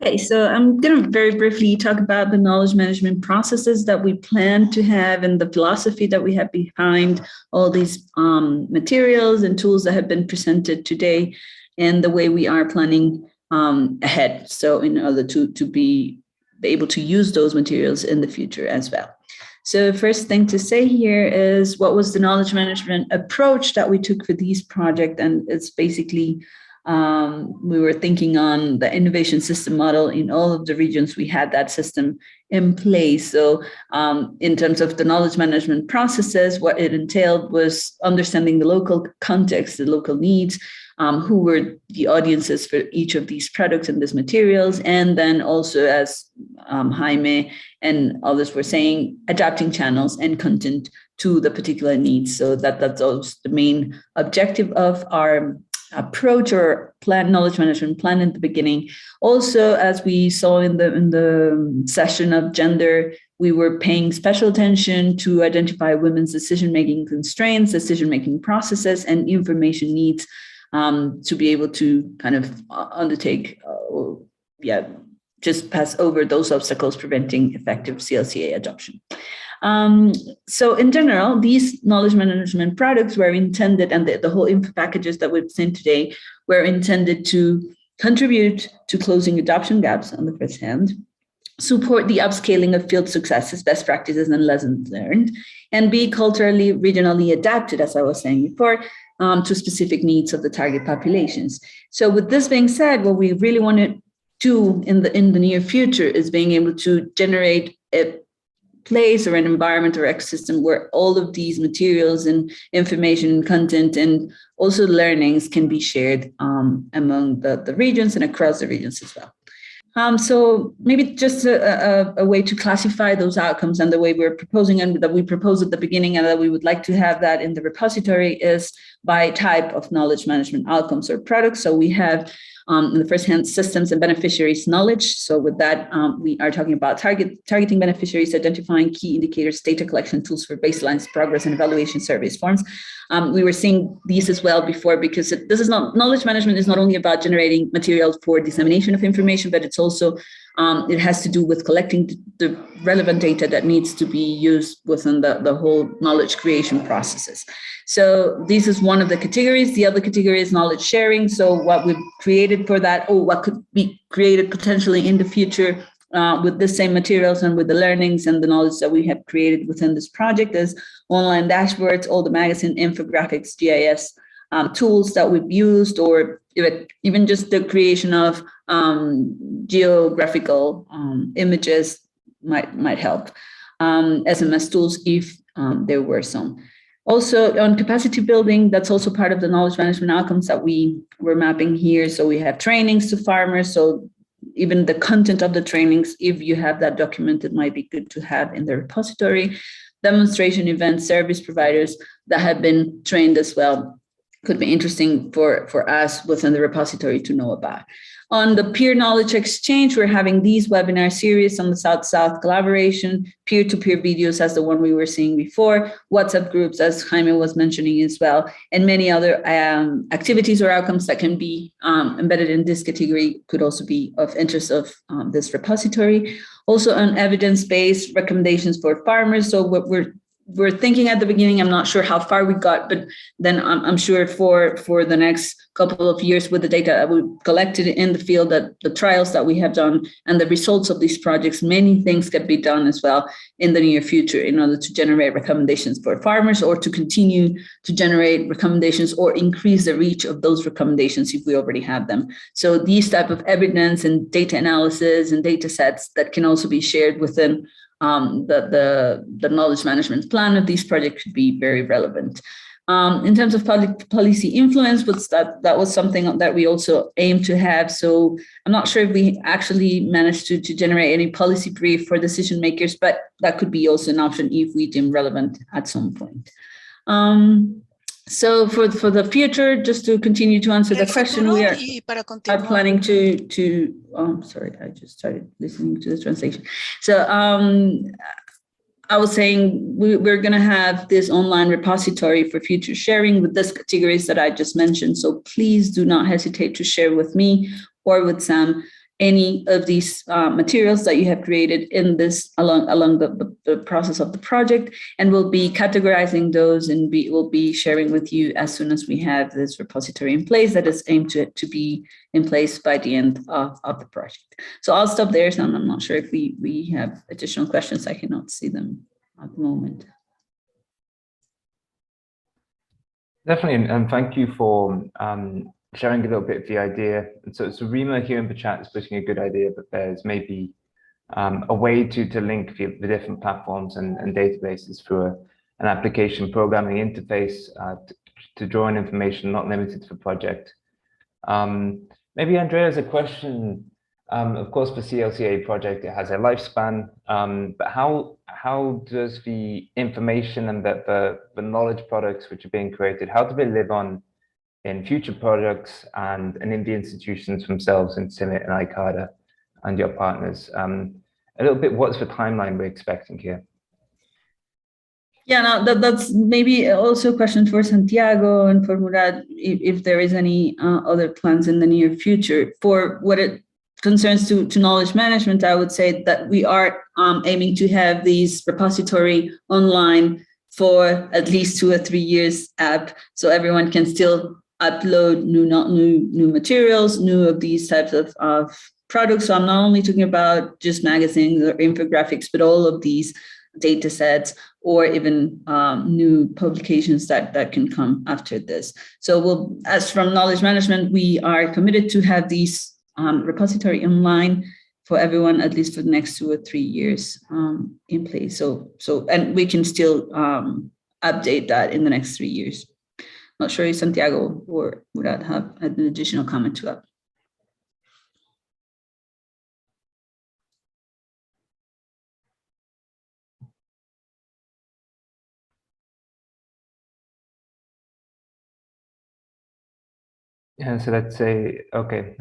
Okay, so I'm going to very briefly talk about the knowledge management processes that we plan to have and the philosophy that we have behind all these materials and tools that have been presented today, and the way we are planning ahead. So in order to be able to use those materials in the future as well. So first thing to say here is what was the knowledge management approach that we took for these projects, and it's basically we were thinking on the innovation system model in all of the regions. We had that system in place. So in terms of the knowledge management processes, what it entailed was understanding the local context, the local needs, who were the audiences for each of these products and these materials, and then also, as Jaime and others were saying, adapting channels and content to the particular needs. So that's also the main objective of our approach or plan, knowledge management plan at the beginning. Also, as we saw in the session of gender, we were paying special attention to identify women's decision-making constraints, decision-making processes, and information needs to be able to kind of undertake, just pass over those obstacles preventing effective CLCA adoption. So in general, these knowledge management products were intended, and the whole info packages that we've seen today were intended to contribute to closing adoption gaps on the first hand, support the upscaling of field successes, best practices, and lessons learned, and be culturally, regionally adapted, as I was saying before, to specific needs of the target populations. So with this being said, what we really want to do in the near future is being able to generate a place or an environment or ecosystem where all of these materials and information and content and also learnings can be shared among the regions and across the regions as well. So maybe just a way to classify those outcomes and the way we're proposing and that we proposed at the beginning and that we would like to have that in the repository is by type of knowledge management outcomes or products. So we have in the first hand, systems and beneficiaries knowledge. So with that, we are talking about targeting beneficiaries, identifying key indicators, data collection tools for baselines, progress, and evaluation surveys forms. We were seeing these as well before because this is not, knowledge management is not only about generating material for dissemination of information, but it's also, it has to do with collecting the relevant data that needs to be used within the whole knowledge creation processes. So this is one of the categories. The other category is knowledge sharing. So what we've created for that, or what could be created potentially in the future with the same materials and with the learnings and the knowledge that we have created within this project is online dashboards, all the magazine infographics, GIS tools that we've used, or even just the creation of geographical images might help. SMS tools if there were some. Also on capacity building, that's also part of the knowledge management outcomes that we were mapping here. So we have trainings to farmers. So even the content of the trainings, if you have that documented, might be good to have in the repository. Demonstration events, service providers that have been trained as well could be interesting for us within the repository to know about. On the peer knowledge exchange, we're having these webinar series on the South-South collaboration, peer-to-peer videos as the one we were seeing before, WhatsApp groups, as Jaime was mentioning as well, and many other activities or outcomes that can be embedded in this category could also be of interest of this repository. Also on evidence-based recommendations for farmers. So what we're thinking at the beginning, I'm not sure how far we got, but then I'm sure for the next couple of years with the data that we collected in the field, that the trials that we have done and the results of these projects, many things can be done as well in the near future in order to generate recommendations for farmers or to continue to generate recommendations or increase the reach of those recommendations if we already have them. So these type of evidence and data analysis and data sets that can also be shared within the knowledge management plan of these projects could be very relevant. In terms of public policy influence, that was something that we also aim to have. So I'm not sure if we actually managed to generate any policy brief for decision makers, but that could be also an option if we deem relevant at some point. So for the future, just to continue to answer the question, we are planning to sorry, I just started listening to the translation. So I was saying we're going to have this online repository for future sharing with these categories that I just mentioned. So please do not hesitate to share with me or with Sam any of these materials that you have created in this along the process of the project, and we'll be categorizing those and we'll be sharing with you as soon as we have this repository in place that is aimed to be in place by the end of the project. So I'll stop there. So I'm not sure if we have additional questions. I cannot see them at the moment. Definitely, and thank you for sharing a little bit of the idea. And so Rima here in the chat is putting a good idea, but there's maybe a way to link the different platforms and databases through an application programming interface to draw in information not limited to the project. Maybe Andrea has a question. Of course, the CLCA project, it has a lifespan, but how does the information and the knowledge products which are being created, how do they live on in future projects and in the institutions themselves in CIMMYT and ICADA and your partners? A little bit, what's the timeline we're expecting here? Yeah, no, that's maybe also a question for Santiago and for Murad, if there is any other plans in the near future. For what it concerns to knowledge management, I would say that we are aiming to have these repository online for at least 2 or 3 years app, so everyone can still upload new materials, new of these types of products. So I'm not only talking about just magazines or infographics, but all of these data sets or even new publications that can come after this. So as from knowledge management, we are committed to have these repository online for everyone, at least for the next 2 or 3 years in place. So and we can still update that in the next 3 years. Not sure if Santiago or Murad have an additional comment to that. Yeah, so let's say, okay.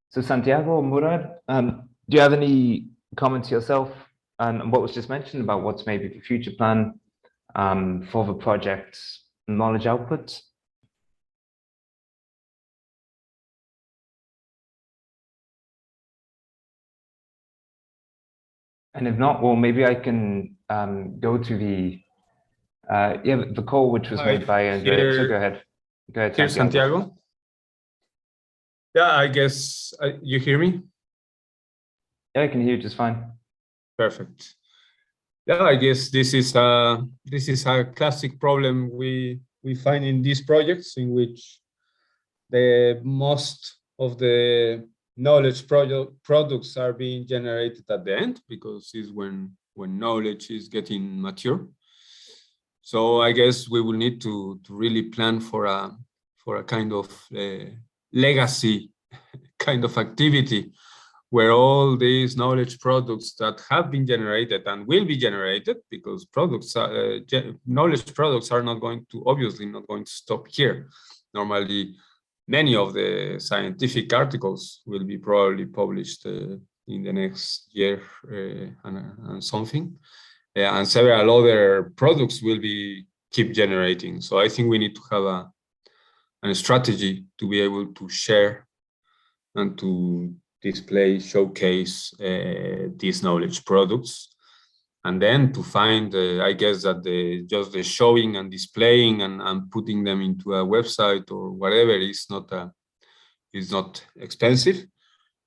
So Santiago or Murad, do you have any comments yourself on what was just mentioned about what's maybe the future plan for the project's knowledge outputs? And if not, well, maybe I can go to the call which was made by Andrea. So go ahead. Go ahead, Here's Santiago. Yeah, I guess you hear me? Yeah, I can hear you just fine. Perfect. Yeah, I guess this is a classic problem we find in these projects, in which the most of the knowledge products are being generated at the end, because it's when knowledge is getting mature. So I guess we will need to really plan for a kind of legacy kind of activity, where all these knowledge products that have been generated and will be generated, because knowledge products are obviously not going to stop here. Normally, many of the scientific articles will be probably published in the next year and something, and several other products will keep generating. So I think we need to have a strategy to be able to share and to display, showcase these knowledge products, and then to find, I guess that just the showing and displaying and putting them into a website or whatever is not expensive.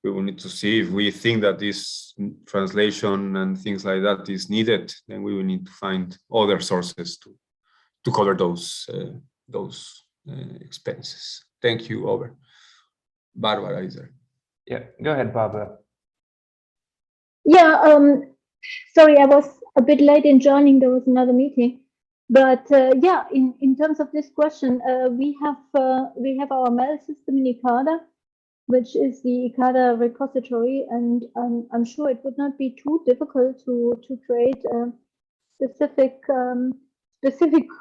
We will need to see if we think that this translation and things like that is needed, then we will need to find other sources to cover those expenses. Thank you. Over. Barbara is there. Yeah, go ahead, Barbara. Yeah, sorry, I was a bit late in joining. There was another meeting, but yeah, in terms of this question, we have our mail system in ICADA, which is the ICADA repository, and I'm sure it would not be too difficult to create a specific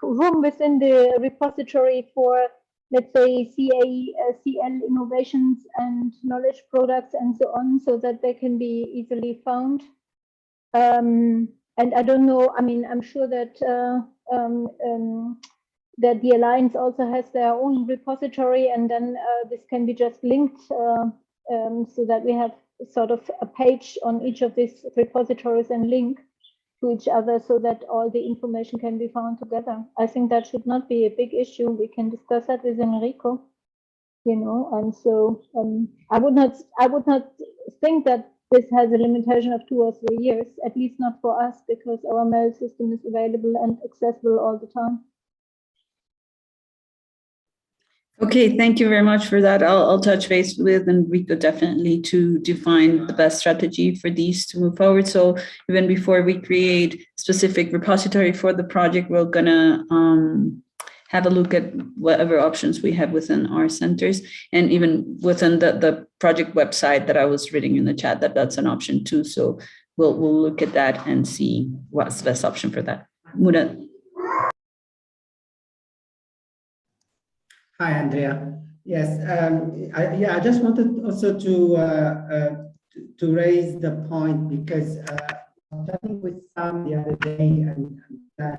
room within the repository for, let's say, CL innovations and knowledge products and so on, so that they can be easily found. And I don't know, I mean, I'm sure that that the Alliance also has their own repository, and then this can be just linked so that we have sort of a page on each of these repositories and link to each other so that all the information can be found together. I think that should not be a big issue. We can discuss that with Enrico, and so I would not think that this has a limitation of 2 or 3 years, at least not for us, because our mail system is available and accessible all the time. Okay, thank you very much for that. I'll touch base with Enrico definitely to define the best strategy for these to move forward. So even before we create specific repository for the project, we're gonna have a look at whatever options we have within our centers, and even within the project website that I was reading in the chat, that's an option too. So we'll look at that and see what's the best option for that. Murat. Hi, Andrea. Yes, I just wanted also to raise the point because I was chatting with Sam the other day,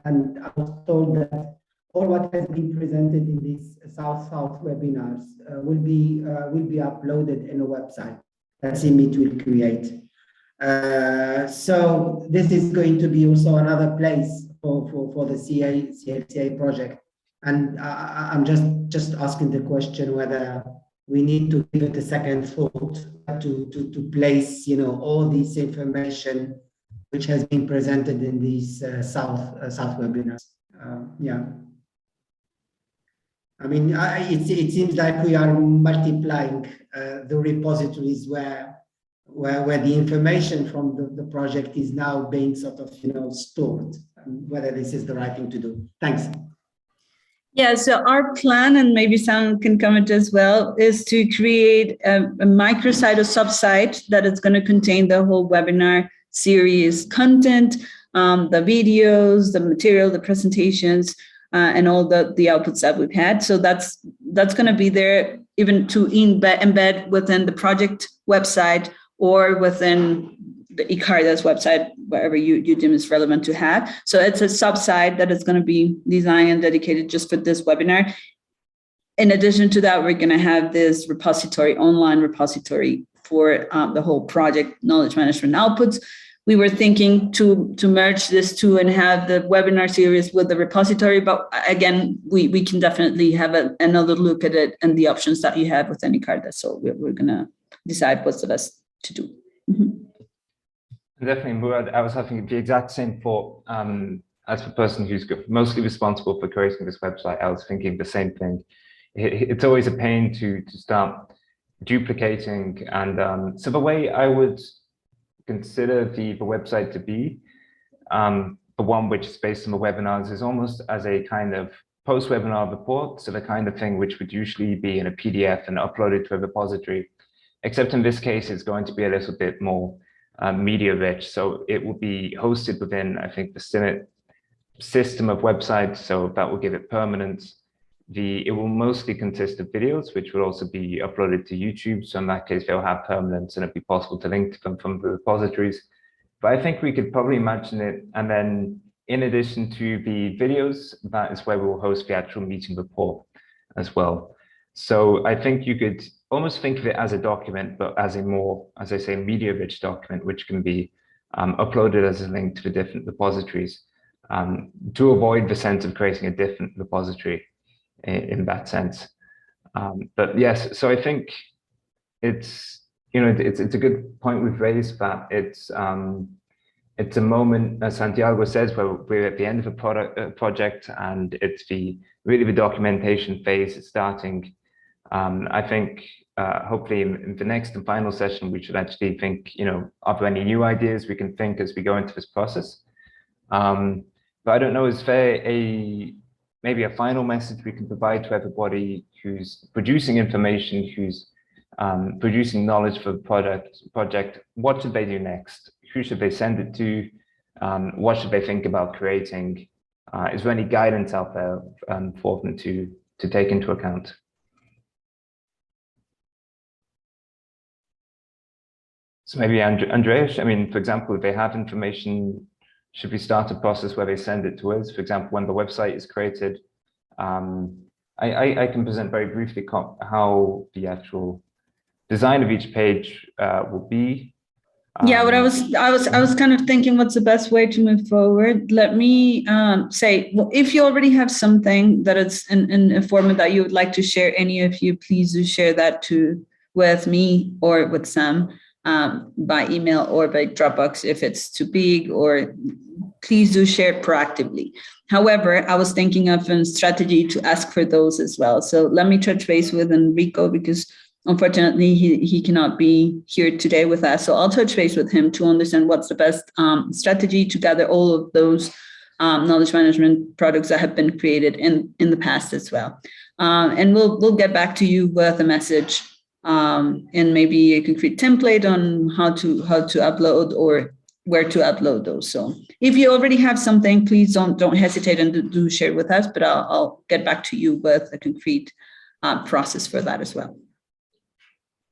and I was told that all what has been presented in these South-South webinars will be uploaded in a website that CMIT will create. So this is going to be also another place for the CLCA project. And I'm just asking the question whether we need to give it a second thought to place, all this information which has been presented in these South webinars. Yeah. I mean, it seems like we are multiplying the repositories where the information from the project is now being sort of, stored, and whether this is the right thing to do. Thanks. Yeah, so our plan, and maybe Sam can comment as well, is to create a microsite or subsite that is going to contain the whole webinar series content, the videos, the material, the presentations, and all the outputs that we've had. So that's going to be there even to embed within the project website or within the ICARDA's website, wherever you deem is relevant to have. So it's a subsite that is going to be designed and dedicated just for this webinar. In addition to that, we're going to have this online repository for the whole project knowledge management outputs. We were thinking to merge this two and have the webinar series with the repository, but again, we can definitely have another look at it and the options that you have within ICARDA. So we're going to decide what's the best to do. Mm-hmm. Definitely, Murad, I was having the exact same thought as the person who's mostly responsible for creating this website. I was thinking the same thing. It's always a pain to start duplicating. And so the way I would consider the website to be, the one which is based on the webinars, is almost as a kind of post-webinar report. So the kind of thing which would usually be in a PDF and uploaded to a repository, except in this case, it's going to be a little bit more media rich. So it will be hosted within, I think, the CIMIT system of websites. So that will give it permanence. It will mostly consist of videos, which will also be uploaded to YouTube. So in that case, they'll have permanence and it'll be possible to link to them from the repositories. But I think we could probably imagine it. And then in addition to the videos, that is where we'll host the actual meeting report as well. So I think you could almost think of it as a document, but as a more, as I say, media-rich document, which can be uploaded as a link to the different repositories to avoid the sense of creating a different repository in that sense. But yes, so I think it's a good point we've raised, that it's a moment, as Santiago says, where we're at the end of a project, and it's really the documentation phase is starting. I think hopefully in the next and final session, we should actually think, are there any new ideas we can think as we go into this process? But I don't know, is there maybe a final message we can provide to everybody who's producing information, who's producing knowledge for the project? What should they do next? Who should they send it to? What should they think about creating? Is there any guidance out there for them to take into account? So maybe Andrea, I mean, for example, if they have information, should we start a process where they send it to us? For example, when the website is created, I can present very briefly how the actual design of each page will be. Yeah, what I was kind of thinking, what's the best way to move forward? Let me say, well, if you already have something that is in a format that you would like to share, any of you, please do share that with me or with Sam by email or by Dropbox if it's too big, or please do share proactively. However, I was thinking of a strategy to ask for those as well. So let me touch base with Enrico, because unfortunately, he cannot be here today with us. So I'll touch base with him to understand what's the best strategy to gather all of those knowledge management products that have been created in the past as well. And we'll get back to you with a message and maybe a concrete template on how to upload or where to upload those. So if you already have something, please don't hesitate and do share with us. But I'll get back to you with a concrete process for that as well.